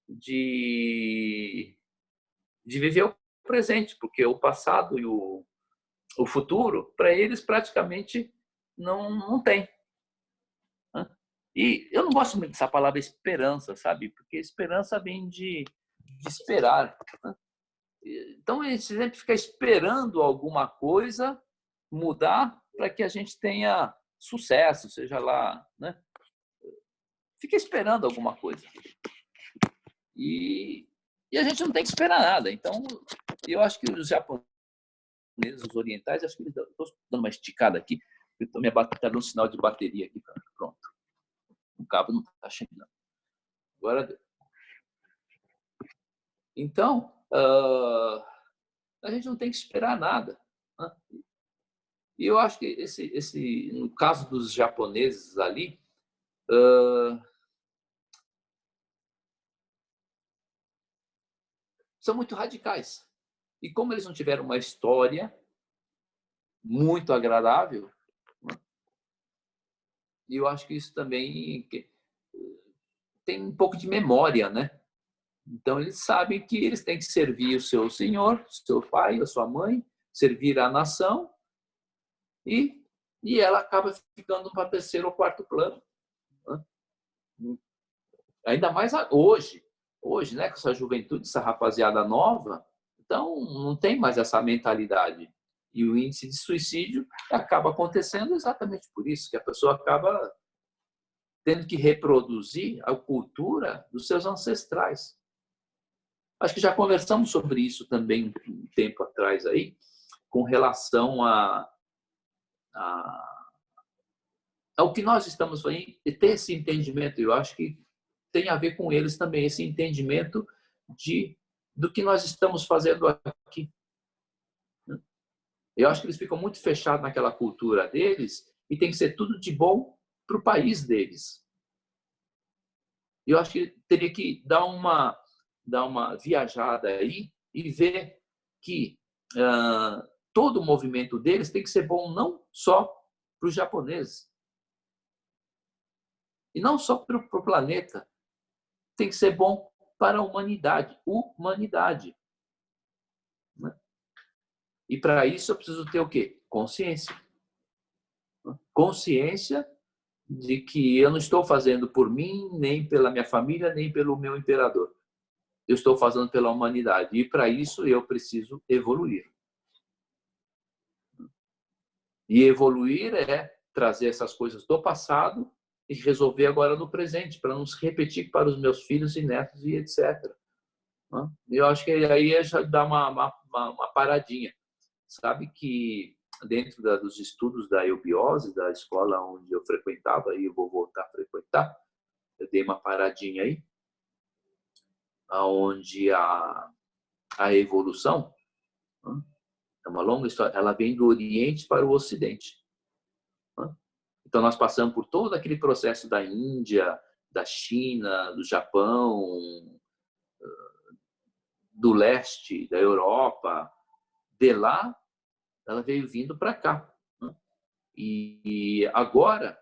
De viver o presente, porque o passado e o futuro, para eles, praticamente não tem. E eu não gosto muito dessa palavra esperança, sabe? Porque esperança vem de esperar. Então, a gente sempre fica esperando alguma coisa mudar para que a gente tenha sucesso, seja lá, né? Fica esperando alguma coisa. E a gente não tem que esperar nada. Então, eu acho que os japoneses, os orientais, acho que eles estou dando uma esticada aqui, porque minha bateria está dando um sinal de bateria aqui, pronto. O cabo não está chegando. Agora deu. Então, a gente não tem que esperar nada, né? E eu acho que no caso dos japoneses ali, são muito radicais. E como eles não tiveram uma história muito agradável, e eu acho que isso também tem um pouco de memória, né? Então, eles sabem que eles têm que servir o seu senhor, o seu pai, a sua mãe, servir a nação, e ela acaba ficando para terceiro ou quarto plano, né? Ainda mais hoje, né, com essa juventude, essa rapaziada nova, então não tem mais essa mentalidade. E o índice de suicídio acaba acontecendo exatamente por isso, que a pessoa acaba tendo que reproduzir a cultura dos seus ancestrais. Acho que já conversamos sobre isso também um tempo atrás aí, com relação ao que nós estamos fazendo, e ter esse entendimento. Eu acho que tem a ver com eles também, esse entendimento do que nós estamos fazendo aqui. Eu acho que eles ficam muito fechados naquela cultura deles e tem que ser tudo de bom para o país deles. Eu acho que teria que dar uma viajada aí e ver que todo o movimento deles tem que ser bom não só para os japoneses e não só para o planeta. Tem que ser bom para a humanidade. E para isso eu preciso ter o quê? Consciência. Consciência de que eu não estou fazendo por mim, nem pela minha família, nem pelo meu imperador. Eu estou fazendo pela humanidade. E, para isso, eu preciso evoluir. E evoluir é trazer essas coisas do passado e resolver agora no presente, para não se repetir para os meus filhos e netos e etc. Eu acho que aí já dá uma paradinha. Sabe que dentro dos estudos da eubiose, da escola onde eu frequentava, e eu vou voltar a frequentar, eu dei uma paradinha aí, onde a evolução, é uma longa história, ela vem do Oriente para o Ocidente. Então, nós passamos por todo aquele processo da Índia, da China, do Japão, do leste, da Europa. De lá, ela veio vindo para cá. E agora,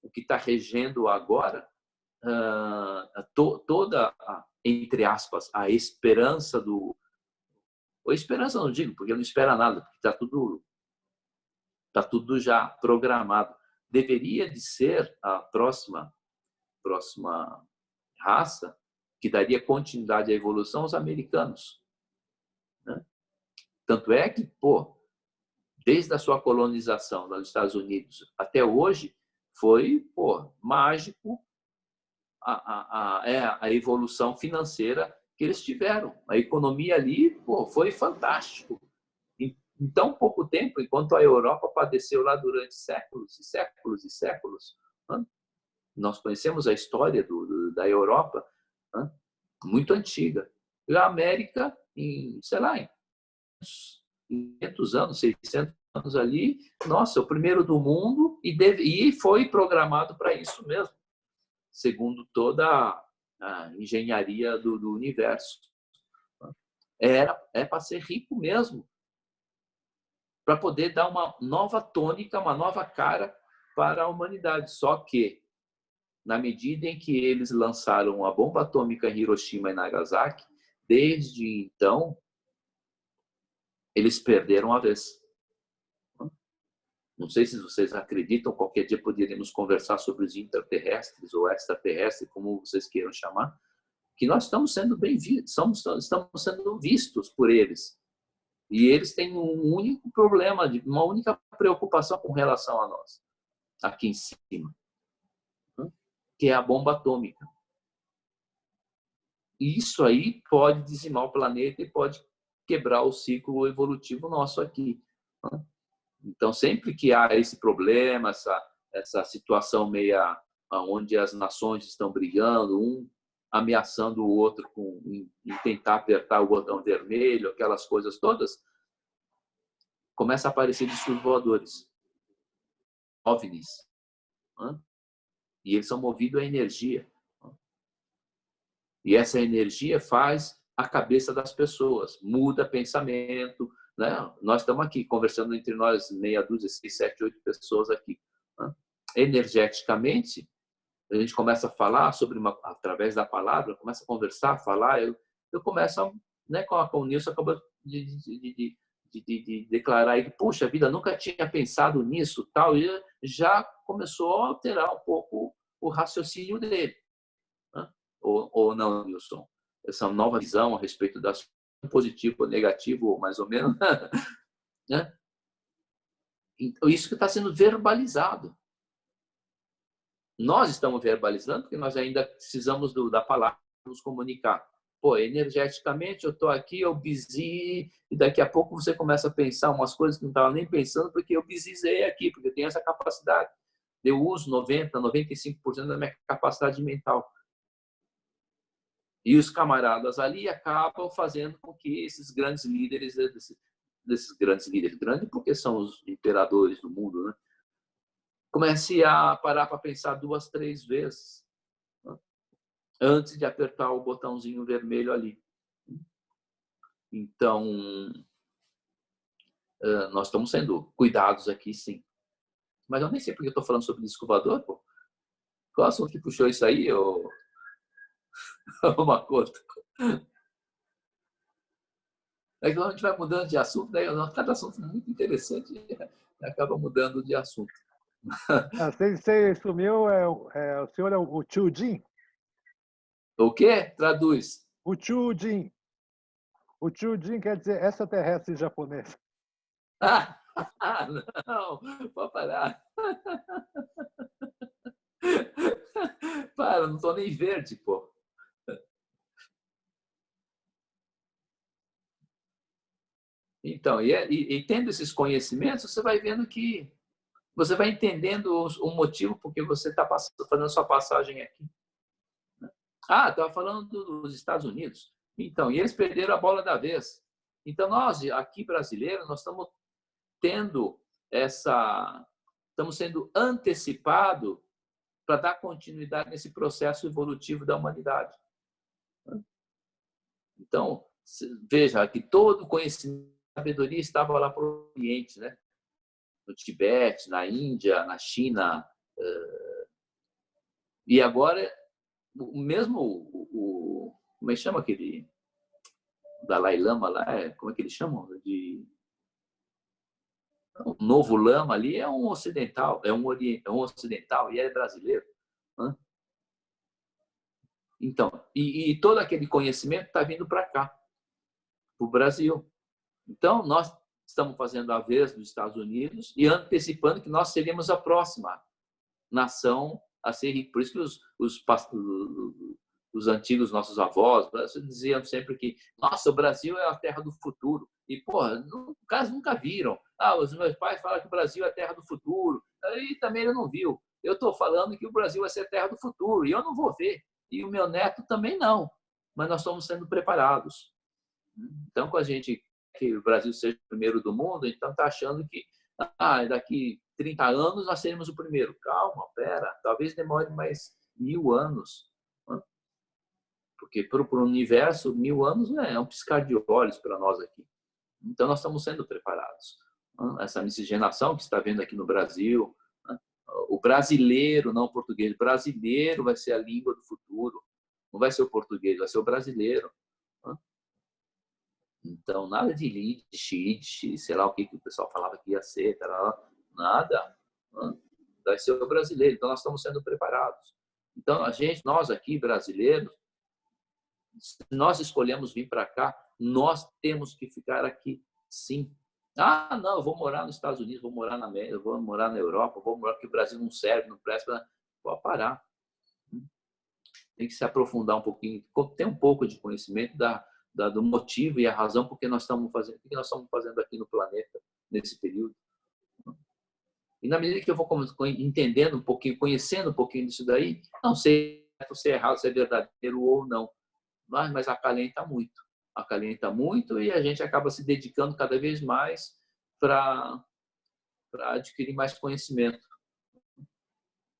o que está regendo agora, toda, entre aspas, a esperança do... Ou esperança não digo, porque não espera nada, porque está tudo já programado. Deveria de ser a próxima raça que daria continuidade à evolução aos americanos. Tanto é que, desde a sua colonização nos Estados Unidos até hoje, foi mágico a evolução financeira que eles tiveram. A economia ali foi fantástico. Em tão pouco tempo, enquanto a Europa padeceu lá durante séculos e séculos e séculos. Nós conhecemos a história da Europa, muito antiga. E a América, em 500 anos, 600 anos ali, nossa, o primeiro do mundo, e foi programado para isso mesmo, segundo toda a engenharia do universo. É para ser rico mesmo, para poder dar uma nova tônica, uma nova cara para a humanidade. Só que, na medida em que eles lançaram a bomba atômica em Hiroshima e Nagasaki, desde então, eles perderam a vez. Não sei se vocês acreditam, qualquer dia poderíamos conversar sobre os interterrestres ou extraterrestres, como vocês queiram chamar, que nós estamos sendo bem vistos, estamos sendo vistos por eles. E eles têm um único problema, uma única preocupação com relação a nós, aqui em cima, que é a bomba atômica. E isso aí pode dizimar o planeta e pode quebrar o ciclo evolutivo nosso aqui. Então, sempre que há esse problema, essa situação meia onde as nações estão brigando, um ameaçando o outro em tentar apertar o botão vermelho, aquelas coisas todas, começa a aparecer discos voadores, OVNIs. E eles são movidos à energia. E essa energia faz a cabeça das pessoas, muda pensamento. Nós estamos aqui conversando entre nós, meia dúzia, 6, 7, 8 pessoas aqui. Energeticamente, a gente começa a falar através da palavra, começa a conversar, falar. Eu começo como o Nilson acabou de declarar aí que, puxa vida, nunca tinha pensado nisso, tal, e já começou a alterar um pouco o raciocínio dele. Ou não, Nilson? Essa nova visão a respeito da positivo ou negativo, ou mais ou menos. Então, isso que está sendo verbalizado. Nós estamos verbalizando porque nós ainda precisamos da palavra para nos comunicar. Energeticamente, eu estou aqui, eu busy, e daqui a pouco você começa a pensar umas coisas que não estava nem pensando, porque eu busizei aqui, porque eu tenho essa capacidade. Eu uso 90%, 95% da minha capacidade mental. E os camaradas ali acabam fazendo com que esses grandes líderes, desses grandes líderes, grandes porque são os imperadores do mundo, né? Comece a parar para pensar 2, 3 vezes, antes de apertar o botãozinho vermelho ali. Então, nós estamos sendo cuidados aqui, sim. Mas eu nem sei porque eu estou falando sobre disco voador, pô. Qual assunto que puxou isso aí, Makoto? Aí a gente vai mudando de assunto, daí cada assunto é muito interessante e acaba mudando de assunto. Você sumiu, o senhor é o Tio Jin? O quê? Traduz. O Tio Jin. O Tio Jin quer dizer extraterrestre em japonês. Não, pode parar. Para, não estou nem verde, pô. Então, e tendo esses conhecimentos, você vai vendo que você vai entendendo o motivo por que você está fazendo sua passagem aqui. Estava falando dos Estados Unidos. Então, e eles perderam a bola da vez. Então, nós, aqui brasileiros, nós estamos tendo estamos sendo antecipados para dar continuidade nesse processo evolutivo da humanidade. Então, veja que todo conhecimento, sabedoria estava lá para o Oriente, né? No Tibete, na Índia, na China. E agora, mesmo como é que chama aquele Dalai Lama lá? Como é que eles chamam? O novo Lama ali é um ocidental, é um ocidental e é brasileiro. Né? Então, e todo aquele conhecimento está vindo para cá, para o Brasil. Então, nós estamos fazendo a vez dos Estados Unidos e antecipando que nós seríamos a próxima nação a ser rica. Por isso que os antigos nossos avós diziam sempre que, nossa, o Brasil é a terra do futuro. E, porra, no caso, nunca viram. Os meus pais falam que o Brasil é a terra do futuro. Aí também ele não viu. Eu estou falando que o Brasil vai ser a terra do futuro e eu não vou ver. E o meu neto também não. Mas nós estamos sendo preparados. Então, com a gente que o Brasil seja o primeiro do mundo, então está achando que daqui 30 anos nós seremos o primeiro. Calma, pera, talvez demore mais 1000 anos. Porque para o universo, 1000 anos é um piscar de olhos para nós aqui. Então, nós estamos sendo preparados. Essa miscigenação que está vendo aqui no Brasil, o brasileiro, não o português, o brasileiro vai ser a língua do futuro. Não vai ser o português, vai ser o brasileiro. Então, nada de Yiddish, sei lá o que o pessoal falava que ia ser, nada. Vai ser o brasileiro. Então, nós estamos sendo preparados. Então, nós aqui, brasileiros, se nós escolhemos vir para cá, nós temos que ficar aqui, sim. Não, eu vou morar nos Estados Unidos, vou morar na América, vou morar na Europa, vou morar porque o Brasil não serve, não presta. Pode parar. Tem que se aprofundar um pouquinho, ter um pouco de conhecimento do motivo e a razão por que nós estamos fazendo aqui no planeta nesse período. E na medida que eu vou entendendo um pouquinho, conhecendo um pouquinho disso daí, não sei se é errado, se é verdadeiro ou não, mas acalenta muito e a gente acaba se dedicando cada vez mais para adquirir mais conhecimento,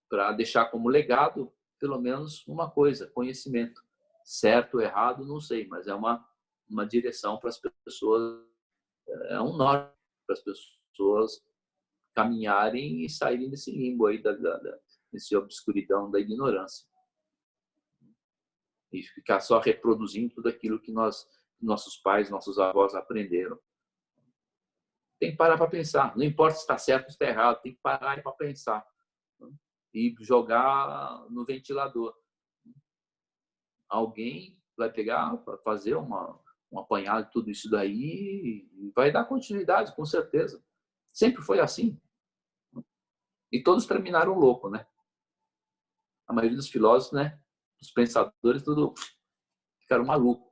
para deixar como legado pelo menos uma coisa, conhecimento. Certo ou errado, não sei, mas é uma direção para as pessoas, é um norte para as pessoas caminharem e saírem desse limbo aí, desse obscuridão da ignorância. E ficar só reproduzindo tudo aquilo que nossos pais, nossos avós aprenderam. Tem que parar para pensar. Não importa se está certo ou se está errado, tem que parar para pensar. E jogar no ventilador. Alguém vai pegar, fazer um apanhado de tudo isso daí e vai dar continuidade, com certeza. Sempre foi assim. E todos terminaram louco, né? A maioria dos filósofos, né? Os pensadores, tudo ficaram malucos.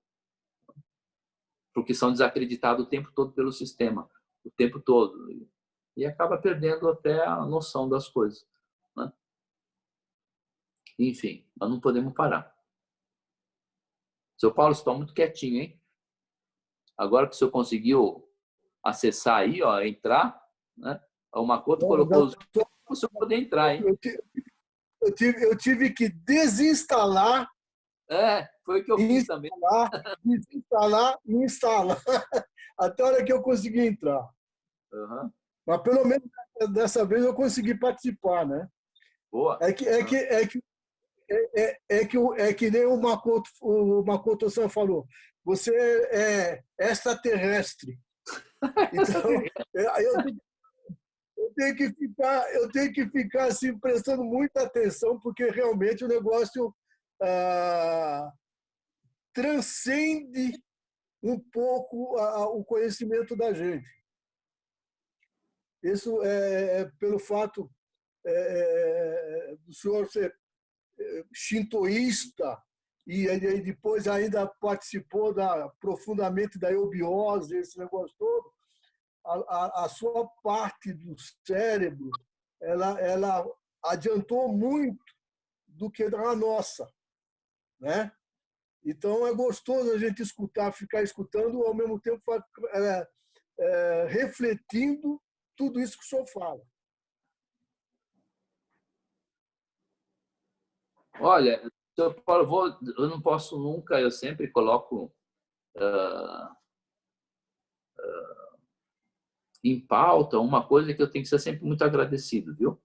Porque são desacreditados o tempo todo pelo sistema. O tempo todo. E acaba perdendo até a noção das coisas. Né? Enfim, nós não podemos parar. Seu Paulo, você está muito quietinho, hein? Agora que o senhor conseguiu acessar aí, ó, entrar, né? O Makoto colocou os para o senhor poder entrar, hein? Eu tive que desinstalar. Foi o que eu fiz também. Desinstalar e instalar. Até a hora que eu consegui entrar. Uhum. Mas pelo menos dessa vez eu consegui participar, né? Boa. É que é que nem o Makoto San falou. Você é extraterrestre. Então, eu tenho que ficar assim, prestando muita atenção, porque realmente o negócio transcende um pouco o conhecimento da gente. Isso é pelo fato do senhor ser shintoísta e aí depois ainda participou profundamente da eubiose, esse negócio todo. A sua parte do cérebro ela adiantou muito do que a nossa, né? Então é gostoso a gente escutar, ficar escutando, ao mesmo tempo refletindo tudo isso que o senhor fala. Olha, Paulo, eu não posso nunca, eu sempre coloco em pauta uma coisa que eu tenho que ser sempre muito agradecido, viu?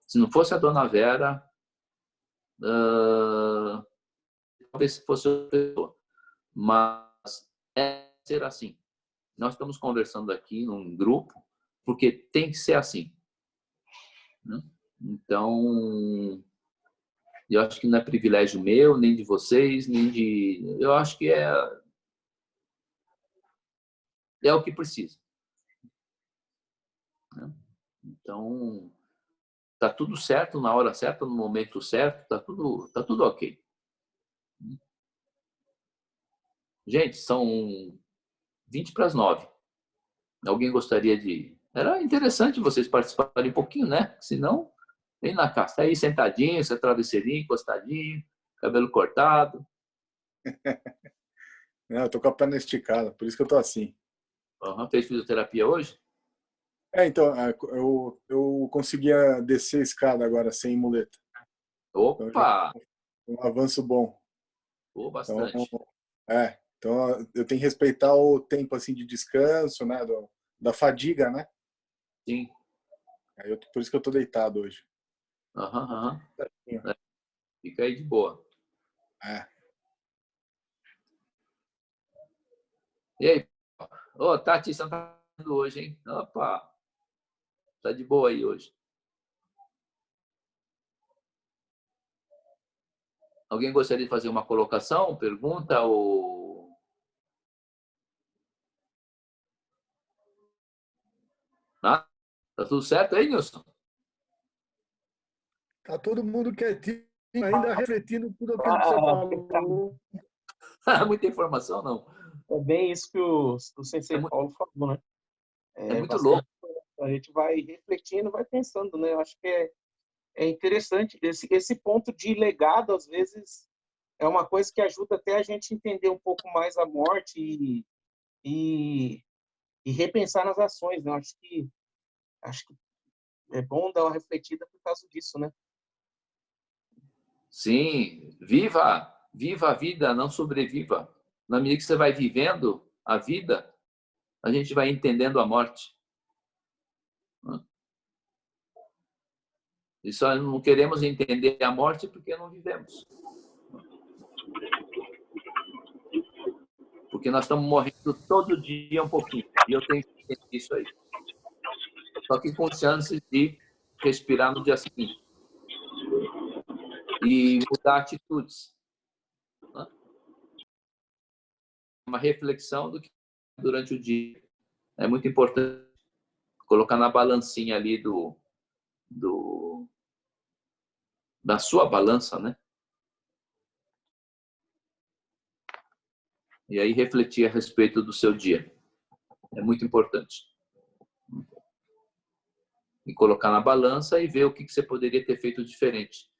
Se não fosse a dona Vera, talvez fosse outra pessoa, mas é ser assim. Nós estamos conversando aqui num grupo porque tem que ser assim, né? Então, eu acho que não é privilégio meu, nem de vocês, nem de... Eu acho que é o que precisa, né? Então, tá tudo certo na hora certa, no momento certo, tá tudo ok. Gente, são 20 para as 9. Alguém gostaria de... Era interessante vocês participarem um pouquinho, né? Senão, vem na casa. Tá aí sentadinho, seu travesseirinho, encostadinho, cabelo cortado. Não, eu tô com a perna esticada, por isso que eu tô assim. Uhum. Fez fisioterapia hoje? Então, eu conseguia descer a escada agora sem muleta. Então, Opa! um avanço bom. Pô, Então, bastante. então eu tenho que respeitar o tempo assim de descanso, né, da fadiga, né? Sim. Por isso que eu tô deitado hoje. Uhum. É, fica aí de boa. E aí? Ô, Tati, você não tá hoje, hein? Opa! Tá de boa aí hoje. Alguém gostaria de fazer uma colocação, pergunta ou... Ah, tá tudo certo aí, Nilson? Está todo mundo quietinho, ainda refletindo tudo aquilo que você falou. Muita informação, não. É bem isso que o Sensei Paulo falou, né? É muito louco. A gente vai refletindo, vai pensando, né? Eu acho que é interessante. Esse ponto de legado, às vezes, é uma coisa que ajuda até a gente entender um pouco mais a morte e repensar nas ações, né? Acho que é bom dar uma refletida por causa disso, né? Sim, viva a vida, não sobreviva. Na medida que você vai vivendo a vida, a gente vai entendendo a morte. E só não queremos entender a morte porque não vivemos. Porque nós estamos morrendo todo dia um pouquinho. E eu tenho que entender isso aí. Só que com chances de respirar no dia seguinte. E mudar atitudes. Uma reflexão do que durante o dia. É muito importante colocar na balancinha ali da sua balança, né? E aí refletir a respeito do seu dia. É muito importante. E colocar na balança e ver o que você poderia ter feito diferente.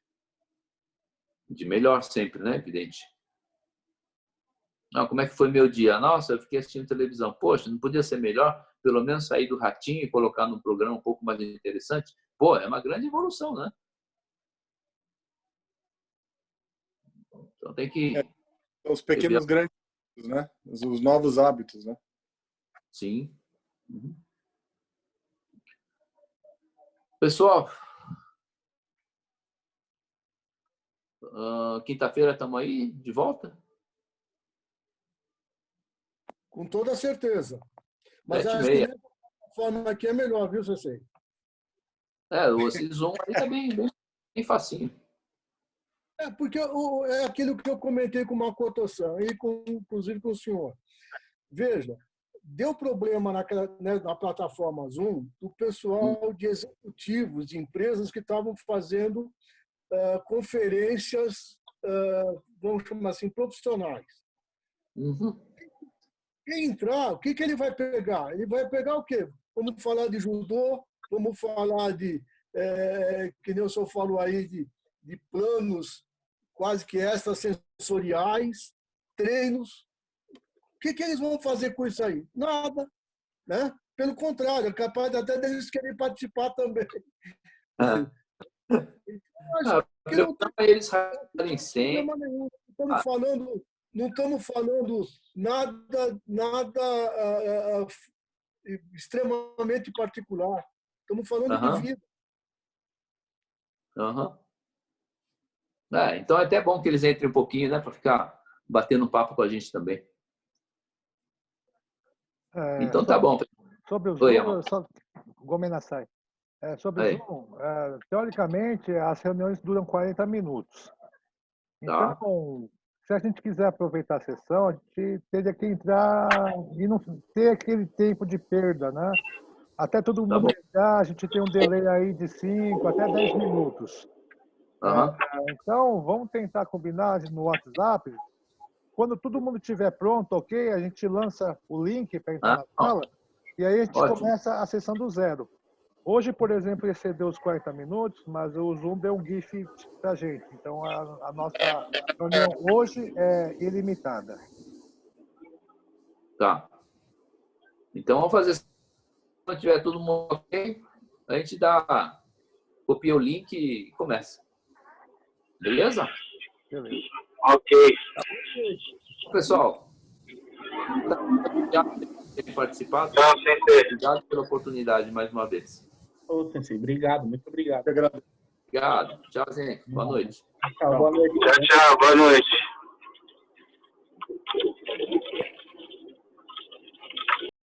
De melhor sempre, né? Evidente. Não, como é que foi meu dia? Nossa, eu fiquei assistindo televisão. Poxa, não podia ser melhor? Pelo menos sair do ratinho e colocar num programa um pouco mais interessante? Pô, é uma grande evolução, né? Então tem que... Os pequenos grandes, né? Os novos hábitos, né? Sim. Uhum. Pessoal, Quinta-feira estamos aí, de volta? Com toda certeza. Mas acho que a forma aqui é melhor, viu, Sensei? Esse Zoom aí tá bem facinho. Porque é aquilo que eu comentei com o Makoto-san, e inclusive com o senhor. Veja, deu problema na plataforma Zoom do pessoal de executivos de empresas que estavam fazendo conferências, vamos chamar assim, profissionais. Uhum. Quem entrar, o que ele vai pegar? Ele vai pegar o quê? Vamos falar de judô, vamos falar de, que nem o senhor falou aí, de planos quase que extrasensoriais, treinos. O que eles vão fazer com isso aí? Nada. Né? Pelo contrário, é capaz até deles querem participar também. Então, eles rarem sem. Não estamos falando nada extremamente particular. Estamos falando de vida. Então é até bom que eles entrem um pouquinho, né, para ficar batendo papo com a gente também. Então tá bom. Sobre o Zoom, Gomenasai. Sobre o Zoom, teoricamente, as reuniões duram 40 minutos. Então, se a gente quiser aproveitar a sessão, a gente teria que entrar e não ter aquele tempo de perda, né? Até todo mundo entrar, a gente tem um delay aí de 5 até 10 minutos. Então, vamos tentar combinar no WhatsApp. Quando todo mundo estiver pronto, ok, a gente lança o link para entrar na sala e aí a gente começa a sessão do zero. Hoje, por exemplo, excedeu os 40 minutos, mas o Zoom deu um GIF para a gente. Então, a nossa reunião hoje é ilimitada. Tá. Então, vamos fazer. Quando tiver todo mundo ok, a gente copia o link e começa. Beleza? Beleza. Ok. Pessoal, obrigado por terem participado. Obrigado pela oportunidade mais uma vez. Sensei, obrigado, muito obrigado. Obrigado. Tchau, gente. Boa noite. Tchau, boa noite.